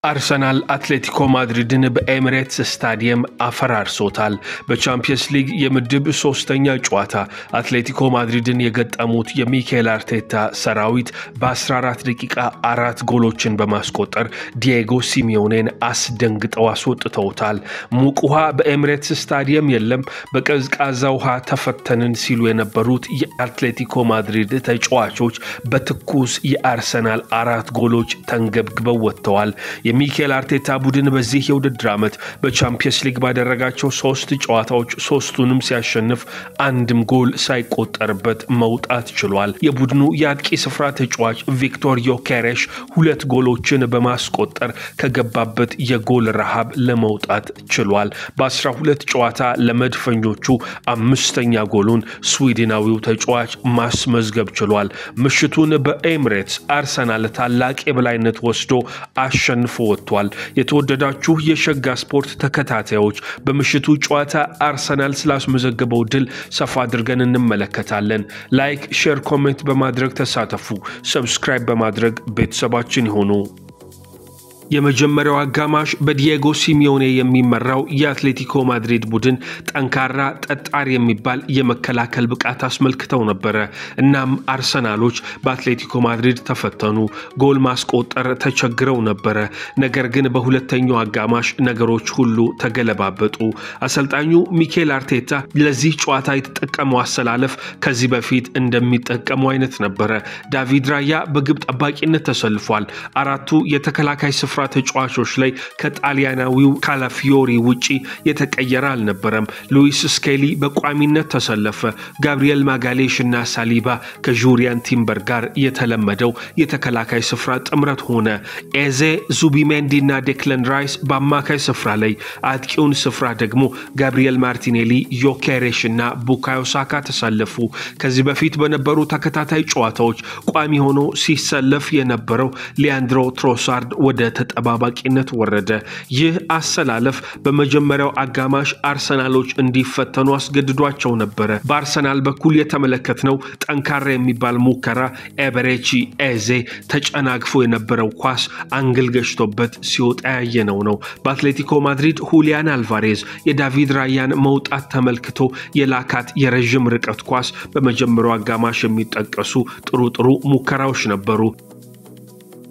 አርሰናል አትሌቲኮ ማድሪድን በኤሚሬትስ ስታዲየም አፈራርሶታል። በቻምፒየንስ ሊግ የምድብ 3ኛ ጨዋታ አትሌቲኮ ማድሪድን የገጠሙት የሚኬል አርቴታ ሰራዊት በ14 ደቂቃ 4 ጎሎችን በማስቆጠር ዲየጎ ሲሚዮኔን አስደንግጠው አስወጥተውታል። ሙቅ ውሃ በኤሚሬትስ ስታዲየም የለም፣ በቀዝቃዛ ውሃ ተፈተንን ሲሉ የነበሩት የአትሌቲኮ ማድሪድ ተጫዋቾች በትኩስ የአርሰናል 4 ጎሎች ተንገብግበው ወጥተዋል። የሚኬል አርቴታ ቡድን በዚህ የውድድር ዓመት በቻምፒየንስ ሊግ ባደረጋቸው 3 ጨዋታዎች 3ቱንም ሲያሸንፍ አንድም ጎል ሳይቆጠርበት መውጣት ችሏል። የቡድኑ የአጥቂ ስፍራ ተጫዋች ቪክቶር ዮኬሬሽ 2 ጎሎችን በማስቆጠር ከገባበት የጎል ረሃብ ለመውጣት ችሏል። በ12 ጨዋታ ለመድፈኞቹ 5ኛ ጎሉን ስዊድናዊው ተጫዋች ማስመዝገብ ችሏል። ምሽቱን በኤሚሬትስ አርሰናል ታላቅ የበላይነት ወስዶ አሸንፎ ወጥቷል። የተወደዳችሁ የሸጋ ስፖርት ተከታታዮች በምሽቱ ጨዋታ አርሰናል ስላስመዘገበው ድል ሰፋ አድርገን እንመለከታለን። ላይክ፣ ሼር፣ ኮሜንት በማድረግ ተሳተፉ። ሰብስክራይብ በማድረግ ቤተሰባችን ይሁኑ። የመጀመሪያው አጋማሽ በዲየጎ ሲሚዮኔ የሚመራው የአትሌቲኮ ማድሪድ ቡድን ጠንካራ ጠጣር የሚባል የመከላከል ብቃት አስመልክተው ነበር። እናም አርሰናሎች በአትሌቲኮ ማድሪድ ተፈተኑ፣ ጎል ማስቆጠር ተቸግረው ነበር። ነገር ግን በሁለተኛው አጋማሽ ነገሮች ሁሉ ተገለባበጡ። አሰልጣኙ ሚኬል አርቴታ ለዚህ ጨዋታ የተጠቀመው አሰላለፍ ከዚህ በፊት እንደሚጠቀመው አይነት ነበር። ዳቪድ ራያ በግብ ጠባቂነት ተሰልፏል። አራቱ የተከላካይ ስፍራ ተጫዋቾች ላይ ከጣሊያናዊው ካላፊዮሪ ውጪ የተቀየረ አልነበረም። ሉዊስ ስኬሊ በቋሚነት ተሰለፈ። ጋብሪኤል ማጋሌሽ እና ሳሊባ ከጁሪያን ቲምበር ጋር የተለመደው የተከላካይ ስፍራ ጥምረት ሆነ። ኤዜ፣ ዙቢሜንዲ እና ዴክለን ራይስ በአማካይ ስፍራ ላይ፣ አጥቂውን ስፍራ ደግሞ ጋብሪኤል ማርቲኔሊ፣ ዮኬሬሽ እና ቡካዮ ሳካ ተሰለፉ። ከዚህ በፊት በነበሩ ተከታታይ ጨዋታዎች ቋሚ ሆኖ ሲሰለፍ የነበረው ሊያንድሮ ትሮሳርድ ወደ ተጠባባቂነት ወረደ። ይህ አሰላለፍ በመጀመሪያው አጋማሽ አርሰናሎች እንዲፈተኑ አስገድዷቸው ነበር። በአርሰናል በኩል የተመለከትነው ጠንካራ የሚባል ሙከራ ኤበሬቺ ኤዜ ተጨናግፎ የነበረው ኳስ አንግል ገጭቶበት ሲወጣ ያየነው ነው። በአትሌቲኮ ማድሪድ ሁሊያን አልቫሬዝ የዳቪድ ራያን መውጣት ተመልክቶ የላካት የረጅም ርቀት ኳስ በመጀመሪያው አጋማሽ የሚጠቀሱ ጥሩ ሙከራዎች ነበሩ።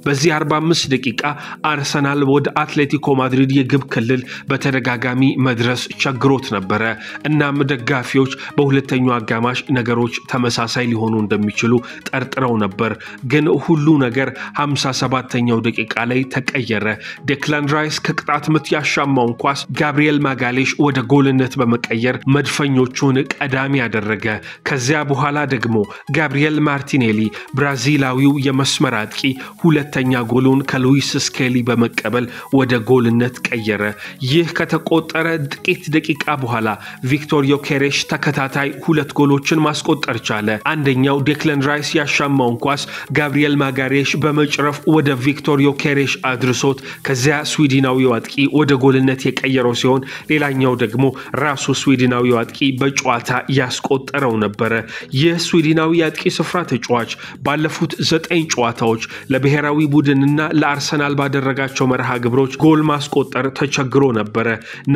በዚህ 45 ደቂቃ አርሰናል ወደ አትሌቲኮ ማድሪድ የግብ ክልል በተደጋጋሚ መድረስ ቸግሮት ነበር። እናም ደጋፊዎች በሁለተኛው አጋማሽ ነገሮች ተመሳሳይ ሊሆኑ እንደሚችሉ ጠርጥረው ነበር። ግን ሁሉ ነገር 57ኛው ደቂቃ ላይ ተቀየረ። ዴክላን ራይስ ከቅጣት ምት ያሻማውን ኳስ ጋብሪኤል ማጋሌሽ ወደ ጎልነት በመቀየር መድፈኞቹን ቀዳሚ ያደረገ። ከዚያ በኋላ ደግሞ ጋብሪኤል ማርቲኔሊ ብራዚላዊው የመስመር አጥቂ ሁለተኛ ጎሉን ከሉዊስ ስኬሊ በመቀበል ወደ ጎልነት ቀየረ። ይህ ከተቆጠረ ጥቂት ደቂቃ በኋላ ቪክቶር ዮኬሬሽ ተከታታይ 2 ጎሎችን ማስቆጠር ቻለ። አንደኛው ዴክለን ራይስ ያሻማውን ኳስ ጋብሪኤል ማጋሌሽ በመጭረፍ ወደ ቪክቶር ዮኬሬሽ አድርሶት ከዚያ ስዊድናዊው አጥቂ ወደ ጎልነት የቀየረው ሲሆን ሌላኛው ደግሞ ራሱ ስዊድናዊው አጥቂ በጨዋታ ያስቆጠረው ነበር። ይህ ስዊድናዊ አጥቂ ስፍራ ተጫዋች ባለፉት 9 ጨዋታዎች ለብሔራዊ ቡድንና ለአርሰናል ባደረጋቸው መርሃ ግብሮች ጎል ማስቆጠር ተቸግሮ ነበር።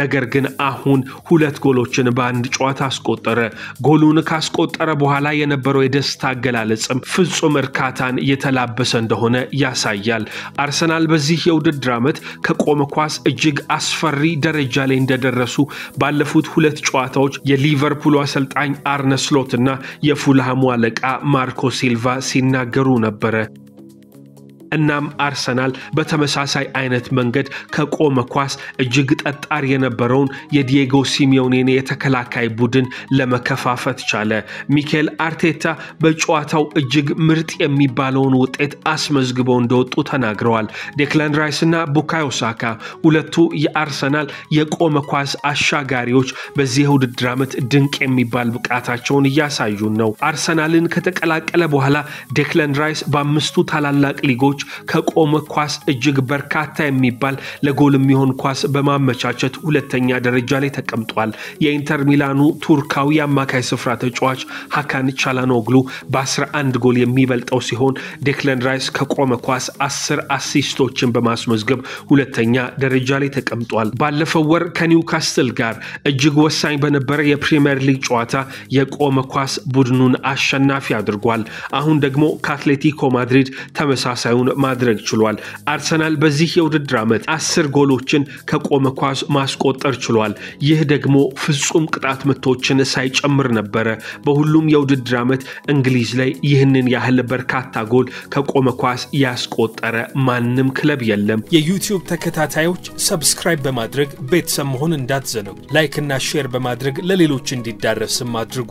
ነገር ግን አሁን 2 ጎሎችን በአንድ ጨዋታ አስቆጠረ። ጎሉን ካስቆጠረ በኋላ የነበረው የደስታ አገላለጽም ፍጹም እርካታን የተላበሰ እንደሆነ ያሳያል። አርሰናል በዚህ የውድድር ዓመት ከቆመ ኳስ እጅግ አስፈሪ ደረጃ ላይ እንደደረሱ ባለፉት 2 ጨዋታዎች የሊቨርፑል አሰልጣኝ አርነ ስሎት እና የፉልሃሙ አለቃ ማርኮ ሲልቫ ሲናገሩ ነበር። እናም አርሰናል በተመሳሳይ አይነት መንገድ ከቆመ ኳስ እጅግ ጠጣር የነበረውን የዲየጎ ሲሚዮኔን የተከላካይ ቡድን ለመከፋፈት ቻለ። ሚኬል አርቴታ በጨዋታው እጅግ ምርጥ የሚባለውን ውጤት አስመዝግበው እንደወጡ ተናግረዋል። ዴክላን ራይስ እና ቡካዮ ሳካ ሁለቱ የአርሰናል የቆመ ኳስ አሻጋሪዎች በዚህ የውድድር ዓመት ድንቅ የሚባል ብቃታቸውን እያሳዩን ነው። አርሰናልን ከተቀላቀለ በኋላ ዴክላን ራይስ በ5ቱ ታላላቅ ሊጎች ከቆመ ኳስ እጅግ በርካታ የሚባል ለጎል የሚሆን ኳስ በማመቻቸት ሁለተኛ ደረጃ ላይ ተቀምጧል። የኢንተር ሚላኑ ቱርካዊ አማካይ ስፍራ ተጫዋች ሃካን ቻላኖግሉ በ11 ጎል የሚበልጠው ሲሆን ዴክላን ራይስ ከቆመ ኳስ 10 አሲስቶችን በማስመዝገብ ሁለተኛ ደረጃ ላይ ተቀምጧል። ባለፈው ወር ከኒውካስትል ጋር እጅግ ወሳኝ በነበረ የፕሪሚየር ሊግ ጨዋታ የቆመ ኳስ ቡድኑን አሸናፊ አድርጓል። አሁን ደግሞ ከአትሌቲኮ ማድሪድ ተመሳሳዩን ማድረግ ችሏል። አርሰናል በዚህ የውድድር ዓመት 10 ጎሎችን ከቆመ ኳስ ማስቆጠር ችሏል። ይህ ደግሞ ፍጹም ቅጣት ምቶችን ሳይጨምር ነበር። በሁሉም የውድድር ዓመት እንግሊዝ ላይ ይህንን ያህል በርካታ ጎል ከቆመ ኳስ ያስቆጠረ ማንም ክለብ የለም። የዩቲዩብ ተከታታዮች ሰብስክራይብ በማድረግ ቤተሰብ መሆን እንዳትዘነጉ። ላይክ እና ሼር በማድረግ ለሌሎች እንዲዳረስም አድርጉ።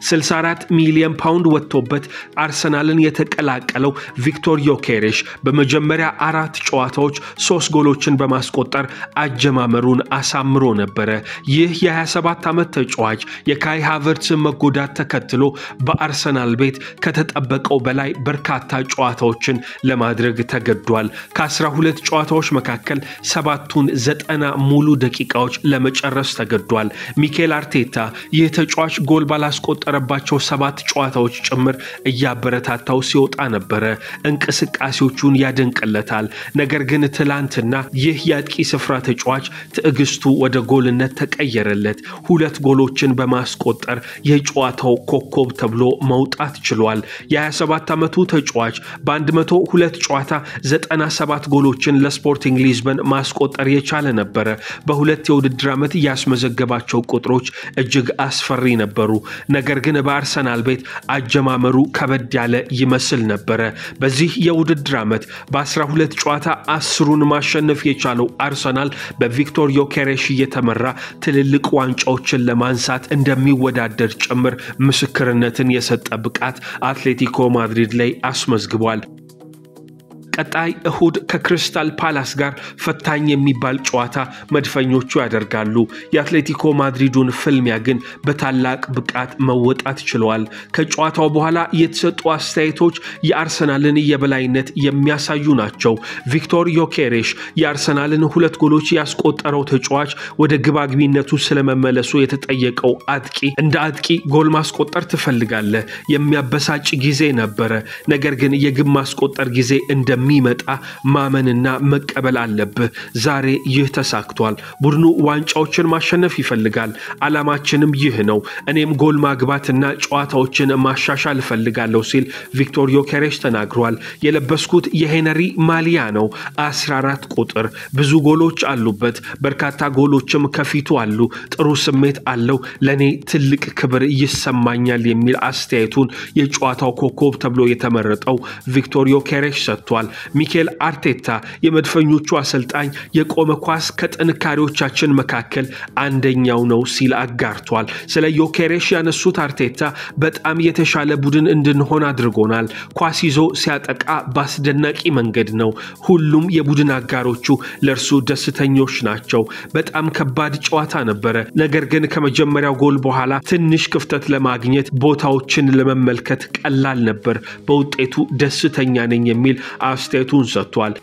64 ሚሊዮን ፓውንድ ወጥቶበት አርሰናልን የተቀላቀለው ቪክቶር ዮኬሬሽ በመጀመሪያ 4 ጨዋታዎች 3 ጎሎችን በማስቆጠር አጀማመሩን አሳምሮ ነበር። ይህ የ27 ዓመት ተጫዋች የካይ ሃቨርትስ መጎዳት ተከትሎ በአርሰናል ቤት ከተጠበቀው በላይ በርካታ ጨዋታዎችን ለማድረግ ተገዷል። ከ12 ጨዋታዎች መካከል 7ቱን 90 ሙሉ ደቂቃዎች ለመጨረስ ተገዷል። ሚኬል አርቴታ ይህ ተጫዋች ጎል ባላስቆጠረ ባቸው 7 ጨዋታዎች ጭምር እያበረታታው ሲወጣ ነበር። እንቅስቃሴዎቹን ያደንቅለታል። ነገር ግን ትላንትና ይህ የአጥቂ ስፍራ ተጫዋች ትዕግስቱ ወደ ጎልነት ተቀየረለት። 2 ጎሎችን በማስቆጠር የጨዋታው ኮከብ ተብሎ መውጣት ችሏል። የ27 ዓመቱ ተጫዋች በ102 ጨዋታ 97 ጎሎችን ለስፖርቲንግ ሊዝበን ማስቆጠር የቻለ ነበር። በሁለት የውድድር ዓመት ያስመዘገባቸው ቁጥሮች እጅግ አስፈሪ ነበሩ። ነገር ግን በአርሰናል ቤት አጀማመሩ ከበድ ያለ ይመስል ነበር። በዚህ የውድድር ዓመት በ12 ጨዋታ 10ሩን ማሸነፍ የቻለው አርሰናል በቪክቶር ዮኬሬሽ እየተመራ ትልልቅ ዋንጫዎችን ለማንሳት እንደሚወዳደር ጭምር ምስክርነትን የሰጠ ብቃት አትሌቲኮ ማድሪድ ላይ አስመዝግቧል። ቀጣይ እሁድ ከክሪስታል ፓላስ ጋር ፈታኝ የሚባል ጨዋታ መድፈኞቹ ያደርጋሉ። የአትሌቲኮ ማድሪዱን ፍልሚያ ግን በታላቅ ብቃት መወጣት ችለዋል። ከጨዋታው በኋላ የተሰጡ አስተያየቶች የአርሰናልን የበላይነት የሚያሳዩ ናቸው። ቪክቶር ዮኬሬሽ የአርሰናልን 2 ጎሎች ያስቆጠረው ተጫዋች ወደ ግባግቢነቱ ስለመመለሱ የተጠየቀው አጥቂ እንደ አጥቂ ጎል ማስቆጠር ትፈልጋለህ? የሚያበሳጭ ጊዜ ነበር። ነገር ግን የግብ ማስቆጠር ጊዜ እንደሚመጣ ማመንና መቀበል አለብህ። ዛሬ ይህ ተሳክቷል። ቡድኑ ዋንጫዎችን ማሸነፍ ይፈልጋል። ዓላማችንም ይህ ነው። እኔም ጎል ማግባትና ጨዋታዎችን ማሻሻል እፈልጋለሁ ሲል ቪክቶር ዮኬሬሽ ተናግሯል። የለበስኩት የሄነሪ ማሊያ ነው። 14 ቁጥር ብዙ ጎሎች አሉበት። በርካታ ጎሎችም ከፊቱ አሉ። ጥሩ ስሜት አለው። ለኔ ትልቅ ክብር ይሰማኛል የሚል አስተያየቱን የጨዋታው ኮከብ ተብሎ የተመረጠው ቪክቶር ዮኬሬሽ ሰጥቷል። ሚኬል አርቴታ የመድፈኞቹ አሰልጣኝ የቆመ ኳስ ከጥንካሬዎቻችን መካከል አንደኛው ነው ሲል አጋርቷል። ስለ ዮኬሬሽ ያነሱት አርቴታ በጣም የተሻለ ቡድን እንድንሆን አድርጎናል። ኳስ ይዞ ሲያጠቃ በአስደናቂ መንገድ ነው። ሁሉም የቡድን አጋሮቹ ለእርሱ ደስተኞች ናቸው። በጣም ከባድ ጨዋታ ነበረ። ነገር ግን ከመጀመሪያው ጎል በኋላ ትንሽ ክፍተት ለማግኘት ቦታዎችን ለመመልከት ቀላል ነበር። በውጤቱ ደስተኛ ነኝ የሚል አስተያየቱን ሰጥቷል።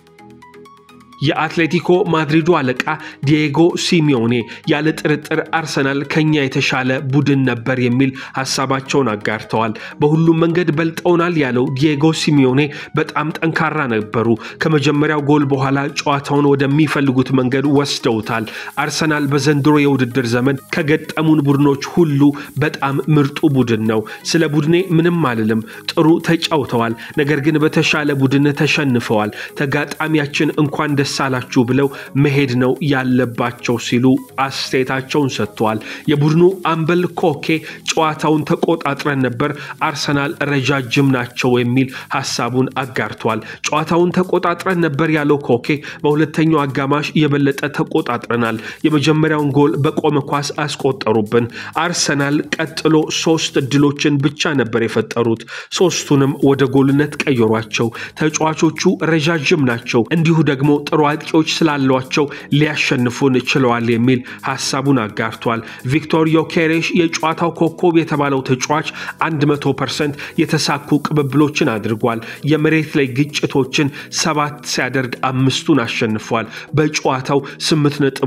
የአትሌቲኮ ማድሪዱ አለቃ ዲዬጎ ሲሚዮኔ ያለ ጥርጥር አርሰናል ከኛ የተሻለ ቡድን ነበር የሚል ሐሳባቸውን አጋርተዋል። በሁሉም መንገድ በልጠውናል ያለው ዲዬጎ ሲሚዮኔ በጣም ጠንካራ ነበሩ። ከመጀመሪያው ጎል በኋላ ጨዋታውን ወደሚፈልጉት መንገድ ወስደውታል። አርሰናል በዘንድሮ የውድድር ዘመን ከገጠሙን ቡድኖች ሁሉ በጣም ምርጡ ቡድን ነው። ስለ ቡድኔ ምንም አልልም። ጥሩ ተጫውተዋል። ነገር ግን በተሻለ ቡድን ተሸንፈዋል። ተጋጣሚያችን እንኳን ሳላችሁ ብለው መሄድ ነው ያለባቸው ሲሉ አስተያየታቸውን ሰጥተዋል። የቡድኑ አምበል ኮኬ ጨዋታውን ተቆጣጥረን ነበር፣ አርሰናል ረጃጅም ናቸው የሚል ሐሳቡን አጋርቷል። ጨዋታውን ተቆጣጥረን ነበር ያለው ኮኬ በሁለተኛው አጋማሽ የበለጠ ተቆጣጥረናል። የመጀመሪያውን ጎል በቆመ ኳስ አስቆጠሩብን። አርሰናል ቀጥሎ 3 እድሎችን ብቻ ነበር የፈጠሩት። 3ቱንም ወደ ጎልነት ቀየሯቸው። ተጫዋቾቹ ረጃጅም ናቸው፣ እንዲሁ ደግሞ የሚቆጠሩ አጥቂዎች ስላሏቸው ሊያሸንፉን ችለዋል የሚል ሐሳቡን አጋርቷል። ቪክቶር ዮኬሬሽ የጨዋታው ኮከብ የተባለው ተጫዋች 100% የተሳኩ ቅብብሎችን አድርጓል። የመሬት ላይ ግጭቶችን 7 ሲያደርግ 5ቱን አሸንፏል። በጨዋታው 8.2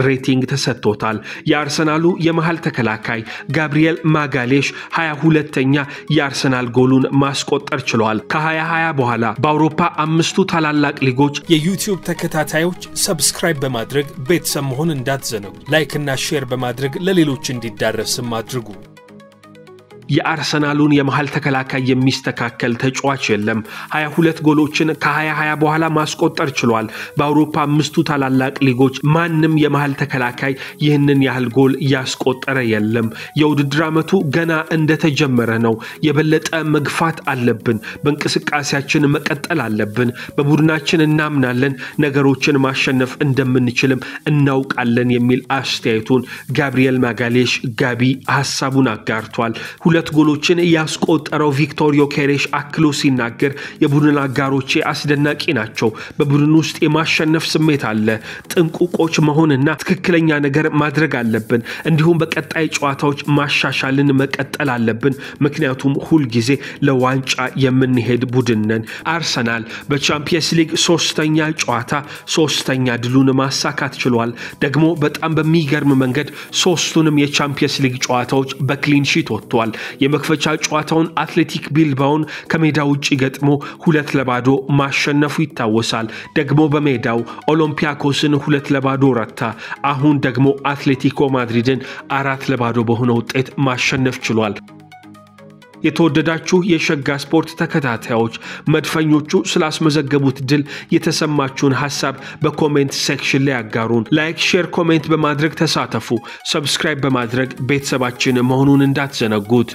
ሬቲንግ ተሰጥቶታል። የአርሰናሉ የመሃል ተከላካይ ጋብሪኤል ማጋሌሽ 22ኛ የአርሰናል ጎሉን ማስቆጠር ችሏል። ከ2020 በኋላ በአውሮፓ 5ቱ ታላላቅ ሊጎች የዩቲዩብ ተከታታዮች ሰብስክራይብ በማድረግ ቤተሰብ መሆን እንዳትዘነጉ። ላይክ እና ሼር በማድረግ ለሌሎች እንዲዳረስም አድርጉ። የአርሰናሉን የመሃል ተከላካይ የሚስተካከል ተጫዋች የለም። 22 ጎሎችን ከ2020 በኋላ ማስቆጠር ችሏል። በአውሮፓ 5ቱ ታላላቅ ሊጎች ማንም የመሃል ተከላካይ ይህንን ያህል ጎል ያስቆጠረ የለም። የውድድር ዓመቱ ገና እንደተጀመረ ነው። የበለጠ መግፋት አለብን። በእንቅስቃሴያችን መቀጠል አለብን። በቡድናችን እናምናለን። ነገሮችን ማሸነፍ እንደምንችልም እናውቃለን የሚል አስተያየቱን ጋብሪኤል ማጋሌሽ ጋቢ ሐሳቡን አጋርቷል። 2 ጎሎችን ያስቆጠረው ቪክቶር ዮኬሬሽ አክሎ ሲናገር የቡድን አጋሮቼ አስደናቂ ናቸው። በቡድን ውስጥ የማሸነፍ ስሜት አለ። ጥንቁቆች መሆንና ትክክለኛ ነገር ማድረግ አለብን። እንዲሁም በቀጣይ ጨዋታዎች ማሻሻልን መቀጠል አለብን። ምክንያቱም ሁል ጊዜ ለዋንጫ የምንሄድ ቡድን ነን። አርሰናል በቻምፒየንስ ሊግ 3ኛ ጨዋታ 3ኛ ድሉን ማሳካት ችሏል። ደግሞ በጣም በሚገርም መንገድ 3ቱንም የቻምፒየንስ ሊግ ጨዋታዎች በክሊን ሺት ወጥቷል። የመክፈቻ ጨዋታውን አትሌቲክ ቢልባውን ከሜዳ ውጪ ገጥሞ 2-0 ማሸነፉ ይታወሳል። ደግሞ በሜዳው ኦሎምፒያኮስን 2-0 ረታ። አሁን ደግሞ አትሌቲኮ ማድሪድን 4-0 በሆነ ውጤት ማሸነፍ ችሏል። የተወደዳችሁ የሸጋ ስፖርት ተከታታዮች መድፈኞቹ ስላስመዘገቡት ድል የተሰማችሁን ሐሳብ በኮሜንት ሴክሽን ላይ አጋሩን። ላይክ፣ ሼር፣ ኮሜንት በማድረግ ተሳተፉ። ሰብስክራይብ በማድረግ ቤተሰባችን መሆኑን እንዳትዘነጉት።